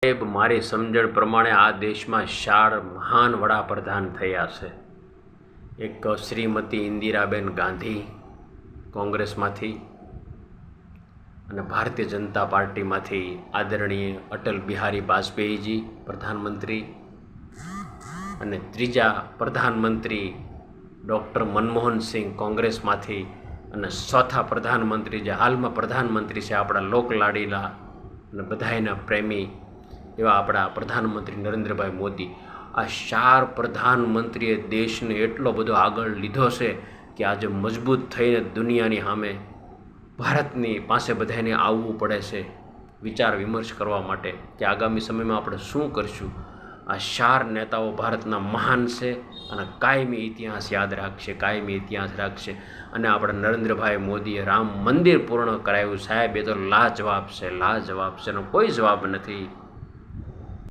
સાહેબ, મારી સમજણ પ્રમાણે આ દેશમાં 4 મહાન વડાપ્રધાન થયા છે. એક શ્રીમતી ઇન્દિરાબેન ગાંધી કોંગ્રેસમાંથી, અને ભારતીય જનતા પાર્ટીમાંથી આદરણીય અટલ બિહારી વાજપેયીજી પ્રધાનમંત્રી, અને ત્રીજા પ્રધાનમંત્રી ડૉક્ટર મનમોહન સિંહ કોંગ્રેસમાંથી, અને ચોથા પ્રધાનમંત્રી જે હાલમાં પ્રધાનમંત્રી છે આપણા લોકલાડીલા અને બધાયના પ્રેમી એવા આપણા પ્રધાનમંત્રી નરેન્દ્રભાઈ મોદી. આ 4 પ્રધાનમંત્રીએ દેશને એટલો બધો આગળ લીધો છે કે આજે મજબૂત થઈને દુનિયાની સામે ભારતની પાસે બધાને આવવું પડે છે વિચાર વિમર્શ કરવા માટે કે આગામી સમયમાં આપણે શું કરશું. આ 4 નેતાઓ ભારતના મહાન છે અને કાયમી ઇતિહાસ યાદ રાખશે, કાયમી ઇતિહાસ રાખશે. અને આપણા નરેન્દ્રભાઈ મોદીએ રામ મંદિર પૂર્ણ કરાવ્યું. સાહેબ, એ તો લાજવાબ છે, લાજવાબ છે, એનો કોઈ જવાબ નથી.